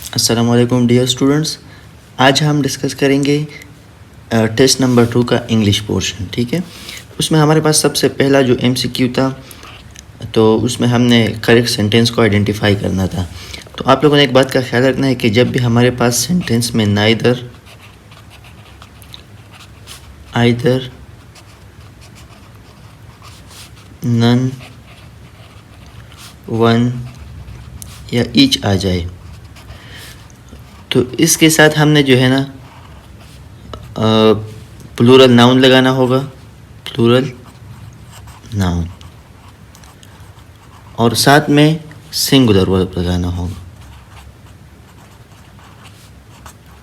अस्सलाम वालेकुम dear students. आज हम डिस्कस करेंगे टेस्ट नंबर 2 का इंग्लिश पोर्शन। ठीक है, उसमें हमारे पास सबसे पहला जो एमसीक्यू था, तो उसमें हमने करेक्ट सेंटेंस को आइडेंटिफाई करना था। तो आप लोगों ने एक बात का ख्याल रखना है कि जब भी हमारे पास सेंटेंस में नाइदर, आइदर, नन, वन या ईच आ जाए, तो इसके साथ हमने जो है ना प्लूरल नाउन लगाना होगा, प्लूरल नाउन, और साथ में सिंगुलर वर्ब लगाना होगा।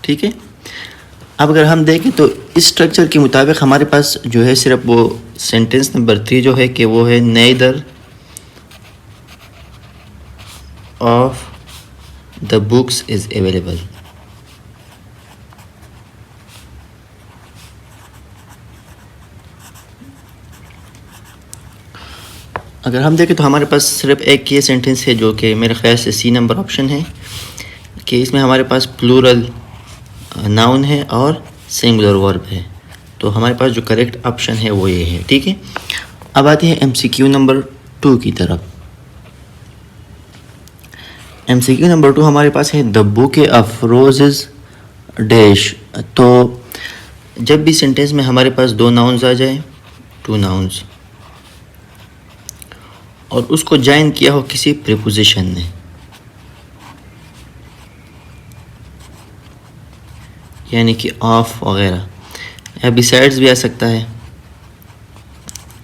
ठीक है, अब अगर हम देखें तो इस स्ट्रक्चर के मुताबिक हमारे पास जो है सिर्फ वो सेंटेंस नंबर 3 जो है कि वो है neither of the books is available. अगर हम देखें तो हमारे पास सिर्फ एक ये सेंटेंस है जो कि मेरे ख्याल से सी नंबर ऑप्शन है, कि इसमें हमारे पास प्लूरल नाउन है और सिंगुलर वर्ब है। तो हमारे पास जो करेक्ट ऑप्शन है वो ये है। ठीक है, अब आते हैं एमसीक्यू नंबर 2 की तरफ। एमसीक्यू नंबर 2 हमारे पास है the bouquet of roses dash. तो जब भी सेंटेंस में हमारे पास दो नाउन्स आ जाए, टू नाउन्स, और उसको जॉइन किया हो किसी प्रीपोजिशन ने, यानी कि ऑफ वगैरह, या बिसाइड्स भी आ सकता है।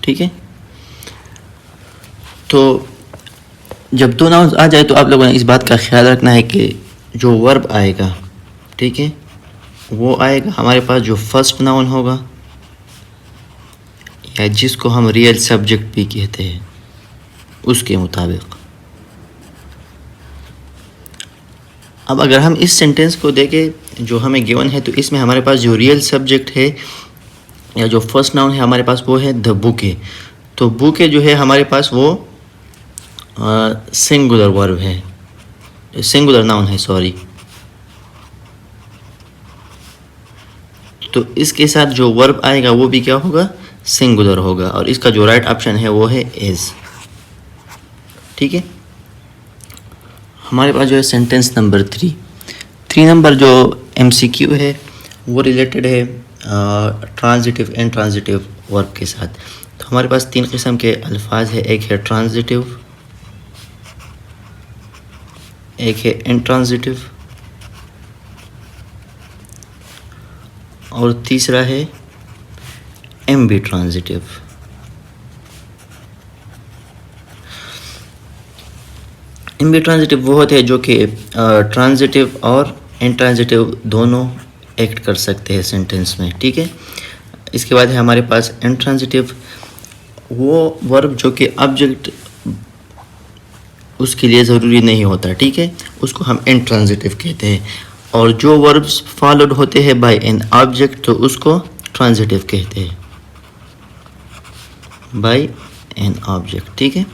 ठीक है, तो जब दो नाउन्स आ जाए तो आप लोगों ने इस बात का ख्याल रखना है कि जो वर्ब आएगा, ठीक है, वो आएगा हमारे पास जो फर्स्ट नाउन होगा, या जिसको हम रियल सब्जेक्ट भी कहते हैं, उसके मुताबिक। अब अगर हम इस सेंटेंस को देखें जो हमें गिवन है, तो इसमें हमारे पास जो रियल सब्जेक्ट है या जो फर्स्ट नाउन है हमारे पास वो है द बुके। तो बुके जो है हमारे पास वो सिंगुलर वर्ब है, सिंगुलर नाउन है, सॉरी। तो इसके साथ जो वर्ब आएगा वो भी क्या होगा, सिंगुलर होगा, और इसका जो राइट ऑप्शन है वो है इज। ठीक है, हमारे पास जो है सेंटेंस नंबर 3 नंबर जो एमसीक्यू है वो रिलेटेड है ट्रांजिटिव एंड ट्रांजिटिव वर्ब के साथ। तो हमारे पास 3 किस्म के अल्फाज है, एक है ट्रांजिटिव, एक है इंट्रांजिटिव, और तीसरा है एम्बी ट्रांजिटिव। एम्बी ट्रांजिटिव वो होते हैं जो कि ट्रांजिटिव और इंट्रांजिटिव दोनों एक्ट कर सकते हैं सेंटेंस में। ठीक है, इसके बाद है हमारे पास इंट्रांजिटिव, वो वर्ब जो कि ऑब्जेक्ट उसके लिए ज़रूरी नहीं होता। ठीक है, उसको हम इंट्रांजिटिव कहते हैं, और जो वर्ब्स फॉलोड होते हैं बाय एन ऑब्जेक्ट तो उसको ट्रांजिटिव कहते हैं, बाय एन ऑब्जेक्ट। ठीक है,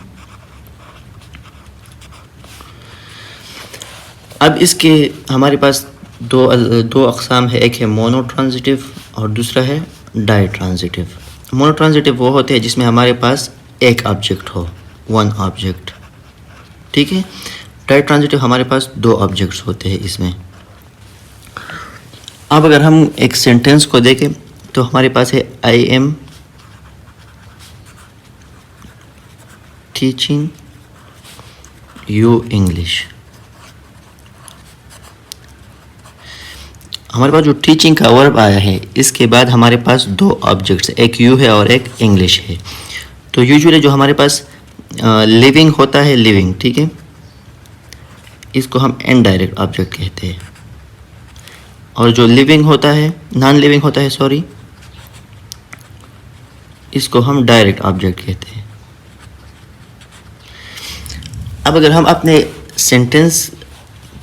अब इसके हमारे पास दो अक़साम है, एक है मोनो ट्रांजिटिव और दूसरा है डाई ट्रांजिटिव। मोनो ट्रांजिटिव वो होते हैं जिसमें हमारे पास एक ऑब्जेक्ट हो, वन ऑब्जेक्ट। ठीक है, डाई ट्रांजिटिव हमारे पास दो ऑब्जेक्ट्स होते हैं इसमें। अब अगर हम एक सेंटेंस को देखें तो हमारे पास है I am teaching you English. हमारे पास जो टीचिंग का वर्ब आया है, इसके बाद हमारे पास दो ऑब्जेक्ट्स, एक यू है और एक इंग्लिश है। तो यूजुअली जो हमारे पास लिविंग होता है, लिविंग, ठीक है, इसको हम इनडायरेक्ट ऑब्जेक्ट कहते हैं, और जो लिविंग होता है, नॉन लिविंग होता है, सॉरी, इसको हम डायरेक्ट ऑब्जेक्ट कहते हैं। अब अगर हम अपने सेंटेंस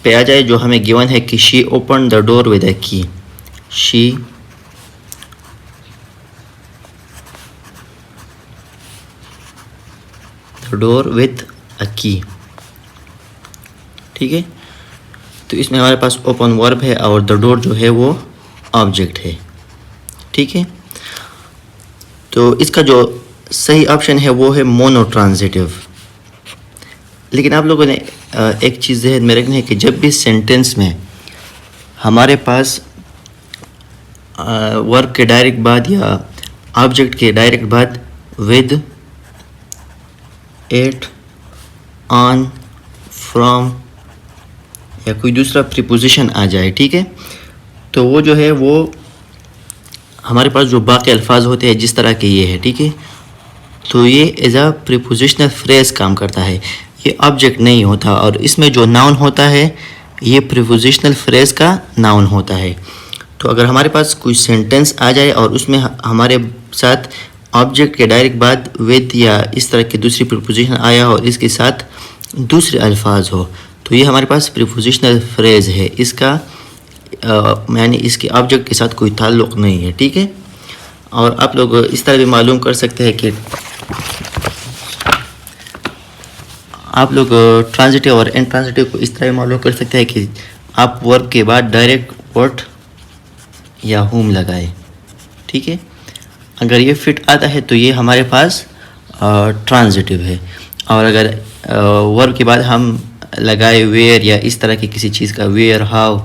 पे आ जाए जो हमें गिवन है कि she open the door with a key, she the door with a key. ठीक है, तो इसमें हमारे पास ओपन वर्ब है और द डोर जो है वो ऑब्जेक्ट है, ठीक है। तो इसका जो सही ऑप्शन है वो है मोनो ट्रांजिटिव। लेकिन आप लोगों ने एक चीज़ ज़हन में रखनी है कि जब भी सेंटेंस में हमारे पास वर्ब के डायरेक्ट बाद या ऑब्जेक्ट के डायरेक्ट बाद विद, एट, ऑन, फ्रॉम या कोई दूसरा प्रीपोजिशन आ जाए, ठीक है, तो वो जो है वो हमारे पास जो बाकी अल्फाज होते हैं जिस तरह के ये है, ठीक है, तो ये एज अ प्रीपोजिशनल फ्रेज काम करता है, ये ऑब्जेक्ट नहीं होता। और इसमें जो नाउन होता है ये प्रीपोजिशनल फ्रेज का नाउन होता है। तो अगर हमारे पास कोई सेंटेंस आ जाए और उसमें हमारे साथ ऑब्जेक्ट के डायरेक्ट बाद विद या इस तरह की दूसरी प्रीपोजिशन आया और इसके साथ दूसरे अल्फाज हो, तो ये हमारे पास प्रीपोजिशनल फ्रेज है, इसका यानी इसके ऑब्जेक्ट के साथ कोई ताल्लुक़ नहीं है, ठीक है। और आप लोग इस तरह भी मालूम कर सकते हैं कि आप लोग ट्रांजिटिव और इनट्रांजिटिव को इस तरह भी मालूम कर सकते हैं कि आप वर्ब के बाद डायरेक्ट व्हाट या हुम लगाए, ठीक है। अगर ये फिट आता है तो ये हमारे पास ट्रांजिटिव है, और अगर वर्ब के बाद हम लगाए वेयर या इस तरह की किसी चीज़ का वेयर, हाउ,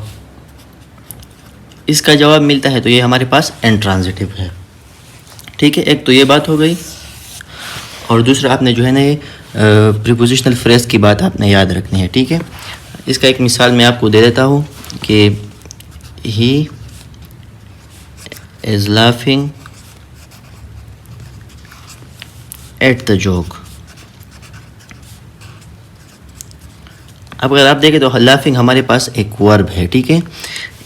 इसका जवाब मिलता है तो ये हमारे पास इनट्रांजिटिव है, ठीक है। एक तो ये बात हो गई, और दूसरा आपने जो है ना ये प्रीपोजिशनल फ्रेज की बात आपने याद रखनी है, ठीक है। इसका एक मिसाल मैं आपको दे देता हूँ कि he is laughing at the joke. अब अगर आप देखें तो लाफिंग हमारे पास एक वर्ब है, ठीक है,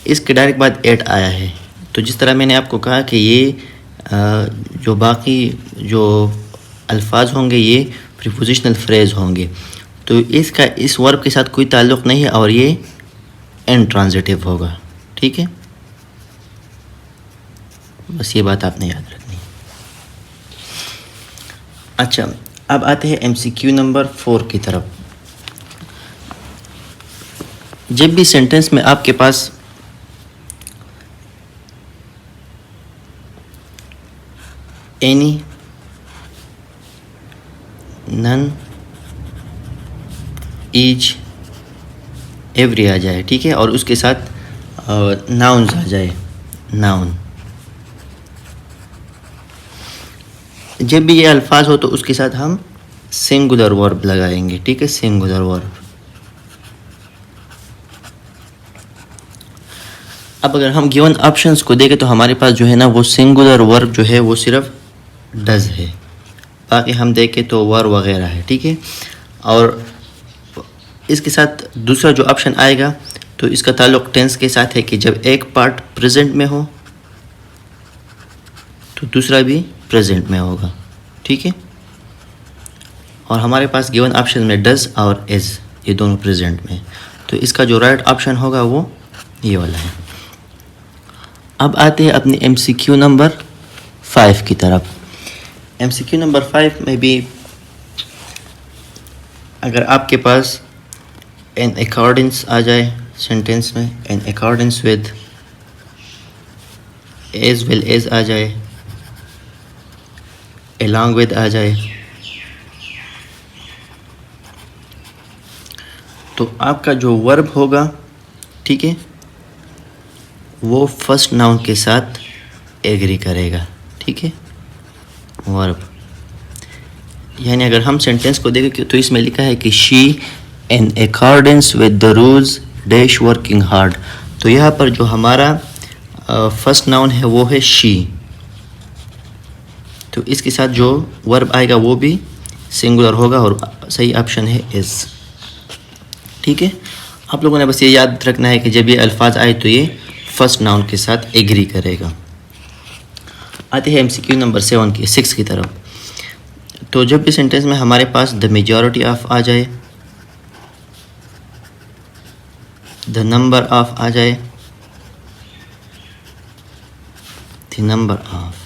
इसके डायरेक्ट बाद एट आया है। तो जिस तरह मैंने आपको कहा कि ये जो बाकी जो अल्फाज होंगे ये प्रीपोजिशनल फ्रेज होंगे, तो इसका इस वर्ब के साथ कोई ताल्लुक़ नहीं है और ये इनट्रांजिटिव होगा, ठीक है। बस ये बात आपने याद रखनी है। अच्छा, अब आते हैं MCQ नंबर 4 की तरफ। जब भी सेंटेंस में आपके पास एनी, नन, ईच, एवरी आ जाए, ठीक है, और उसके साथ नाउन्स आ जाए, नाउन, जब भी ये अल्फाज हो तो उसके साथ हम सिंगुलर वर्ब लगाएंगे, ठीक है, सिंगुलर वर्ब। अब अगर हम गिवन ऑप्शंस को देखें तो हमारे पास जो है ना वो सिंगुलर वर्ब जो है वो सिर्फ डज है, बाकी हम देखें तो वर वगैरह है, ठीक है। और इसके साथ दूसरा जो ऑप्शन आएगा तो इसका ताल्लुक टेंस के साथ है कि जब एक पार्ट प्रेजेंट में हो तो दूसरा भी प्रेजेंट में होगा, ठीक है। और हमारे पास गिवन ऑप्शन में डज और इज़ ये दोनों प्रेजेंट में, तो इसका जो राइट ऑप्शन होगा वो ये वाला है। अब आते हैं अपने MCQ नंबर 5 की तरफ। MCQ नंबर 5 में भी अगर आपके पास इन अकॉर्डेंस आ जाए सेंटेंस में, in accordance with, as well as आ जाए, along with आ जाए, तो आपका जो वर्ब होगा, ठीक है, वो फर्स्ट नाउन के साथ एग्री करेगा, ठीक है, वर्ब। यानी अगर हम सेंटेंस को देखें तो इसमें लिखा है कि she in accordance with the rules dash working hard, तो यहाँ पर जो हमारा फर्स्ट नाउन है वो है शी, तो इसके साथ जो वर्ब आएगा वो भी सिंगुलर होगा और सही ऑप्शन है इज़, ठीक है। आप लोगों ने बस ये याद रखना है कि जब ये अल्फाज आए तो ये फर्स्ट नाउन के साथ एग्री करेगा। आते हैं MCQ नंबर 6 की तरफ। तो जब भी सेंटेंस में हमारे पास द मेजॉरिटी ऑफ आ जाए, द नंबर ऑफ आ जाए, द नंबर ऑफ,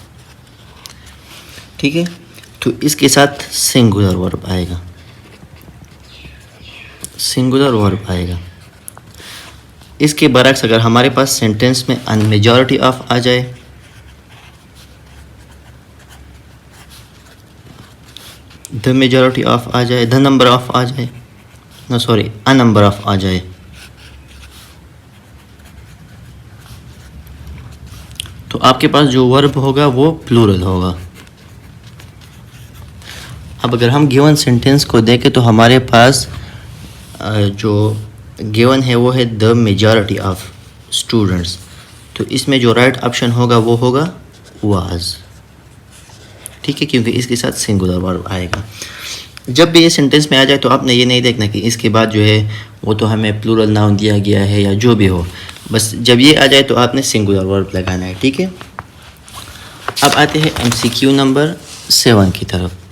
ठीक है, तो इसके साथ सिंगुलर वर्ब आएगा, सिंगुलर वर्ब आएगा। इसके बरक्स अगर हमारे पास सेंटेंस में मेजॉरिटी ऑफ आ जाए, द मेजॉरिटी ऑफ आ जाए, द नंबर ऑफ आ जाए, no sorry a number of आ जाए, तो आपके पास जो वर्ब होगा वो प्लूरल होगा। अब अगर हम गिवन सेंटेंस को देखें तो हमारे पास जो गिवन है वो है द मेजॉरिटी ऑफ स्टूडेंट्स, तो इसमें जो राइट ऑप्शन होगा वो होगा वाज, ठीक है, क्योंकि इसके साथ सिंगुलर वर्ब आएगा। जब भी ये सेंटेंस में आ जाए तो आपने ये नहीं देखना कि इसके बाद जो है वो तो हमें प्लूरल नाउन दिया गया है या जो भी हो, बस जब ये आ जाए तो आपने सिंगुलर वर्ब लगाना है, ठीक है। अब आते हैं MCQ नंबर 7 की तरफ।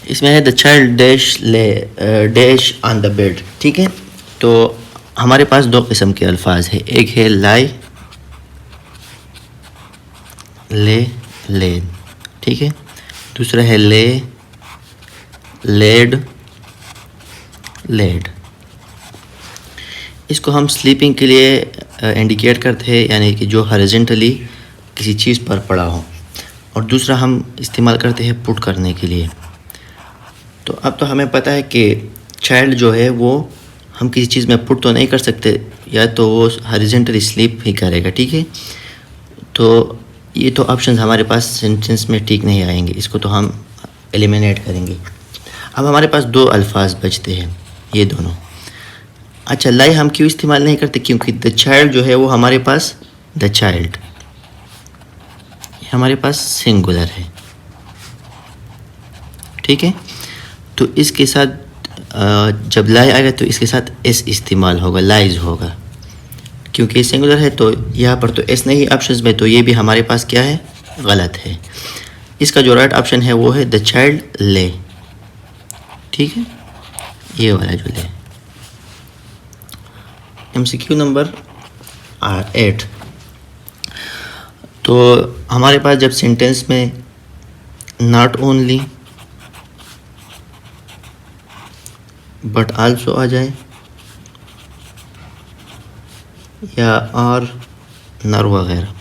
इसमें है द चाइल्ड डैश ले डैश ऑन द बेड, ठीक है। तो हमारे पास दो किस्म के अल्फाज है, एक है लाई, ले, लेड, ठीक है, दूसरा है ले, लेड, लेड। इसको हम स्लीपिंग के लिए इंडिकेट करते हैं, यानी कि जो हॉरिजॉन्टली किसी चीज़ पर पड़ा हो, और दूसरा हम इस्तेमाल करते हैं पुट करने के लिए। तो अब तो हमें पता है कि चाइल्ड जो है वो हम किसी चीज़ में पुट तो नहीं कर सकते, या तो वो हॉरिजॉन्टली स्लीप ही करेगा, ठीक है। तो ये तो ऑप्शंस हमारे पास सेंटेंस में ठीक नहीं आएंगे, इसको तो हम एलिमिनेट करेंगे। अब हमारे पास दो अल्फाज बचते हैं, ये दोनों। अच्छा, लाई हम क्यों इस्तेमाल नहीं करते, क्योंकि द चाइल्ड जो है वो हमारे पास द चाइल्ड हमारे पास सिंगुलर है, ठीक है। तो इसके साथ जब लाई आएगा तो इसके साथ एस इस्तेमाल होगा, लाइज होगा, क्योंकि सिंगुलर है तो यहाँ पर तो एस नहीं ऑप्शंस में, तो ये भी हमारे पास क्या है, गलत है। इसका जो राइट ऑप्शन है वो है द चाइल्ड ले, ठीक है, ये वाला जो ले। MCQ number 8। तो हमारे पास जब सेंटेंस में नॉट ओनली बट आल्सो आ जाए, या और नर वगैरह,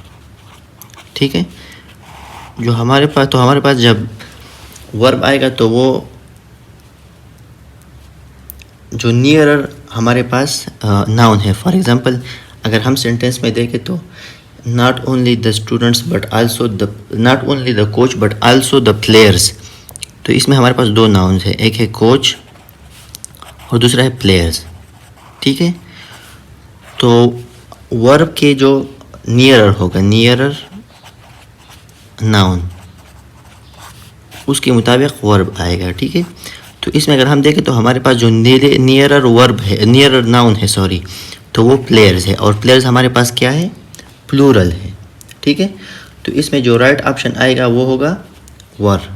ठीक है, जो हमारे पास जब वर्ब आएगा तो वो जो नियरर हमारे पास नाउन है। फॉर एग्जांपल अगर हम सेंटेंस में देखें तो not only the students but also the, not only the coach but also the players, तो इसमें हमारे पास दो नाउन्स है, एक है कोच और दूसरा है प्लेयर्स, ठीक है। तो वर्ब के जो नियरर होगा, नियरर नाउन, उसके मुताबिक वर्ब आएगा, ठीक है। तो इसमें अगर हम देखें तो हमारे पास जो नियरर वर्ब है, नियरर नाउन है सॉरी, तो वो प्लेयर्स है, और प्लेयर्स हमारे पास क्या है, प्लूरल है, ठीक है। तो इसमें जो राइट ऑप्शन आएगा वो होगा वर,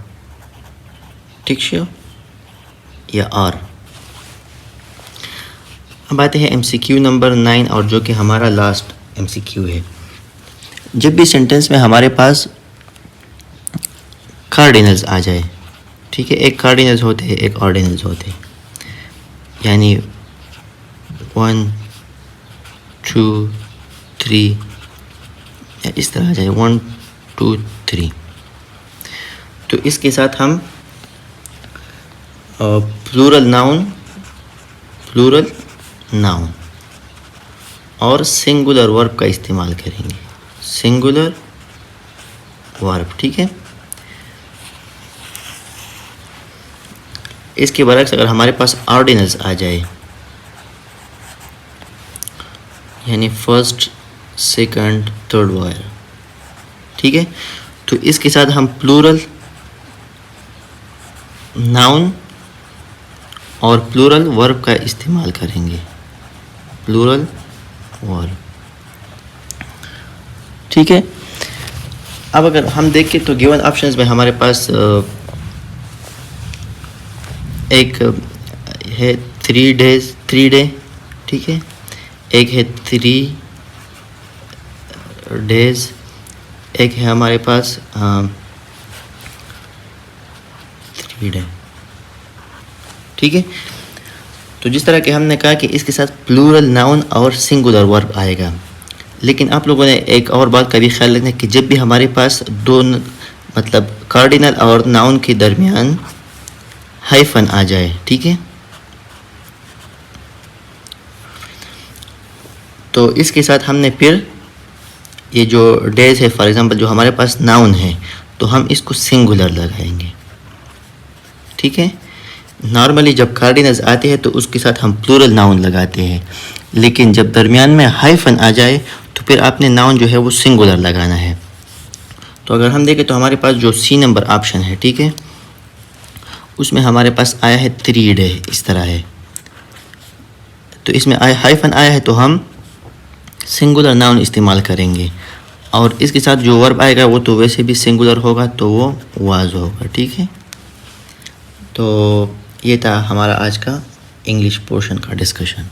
ठीक है, या आर। अब आते हैं MCQ नंबर 9, और जो कि हमारा लास्ट MCQ है। जब भी सेंटेंस में हमारे पास कार्डिनल्स आ जाए, ठीक है, एक कार्डिनल्स होते हैं, एक ऑर्डिनल्स होते हैं, यानी 1 2 3, या इस तरह आ जाए 1 2 3, तो इसके साथ हम प्लूरल नाउन और सिंगुलर वर्ब का इस्तेमाल करेंगे, सिंगुलर वर्ब, ठीक है। इसके बरक्स अगर हमारे पास ऑर्डिनल्स आ जाए, यानी फर्स्ट सेकंड थर्ड वगैरह, ठीक है, तो इसके साथ हम प्लूरल नाउन और प्लूरल वर्ब का इस्तेमाल करेंगे, प्लूरल वर्ब, ठीक है। अब अगर हम देखें तो गिवन ऑप्शंस में हमारे पास एक है 3 डे, ठीक है, एक है 3 डेज, एक है हमारे पास 3 डे, ठीक है। तो जिस तरह कि हमने कहा कि इसके साथ प्लूरल नाउन और सिंगुलर वर्ब आएगा, लेकिन आप लोगों ने एक और बात का भी ख्याल रखना कि जब भी हमारे पास दो मतलब कार्डिनल और नाउन के दरमियान हाइफन आ जाए, ठीक है, तो इसके साथ हमने फिर ये जो डेज है फॉर एग्जांपल जो हमारे पास नाउन है तो हम इसको सिंगुलर लगाएंगे, ठीक है। नॉर्मली जब कार्डिनल्स आते हैं तो उसके साथ हम प्लूरल नाउन लगाते हैं, लेकिन जब दरमियान में हाइफन आ जाए तो फिर आपने नाउन जो है वो सिंगुलर लगाना है। तो अगर हम देखें तो हमारे पास जो सी नंबर ऑप्शन है, ठीक है, उसमें हमारे पास आया है 3 डे, इस तरह है, तो इसमें हाइफन आया है तो हम सिंगुलर नाउन इस्तेमाल करेंगे, और इसके साथ जो वर्ब आएगा वो तो वैसे भी सिंगुलर होगा, तो वो वाज होगा, ठीक है। तो ये था हमारा आज का इंग्लिश पोर्शन का डिस्कशन।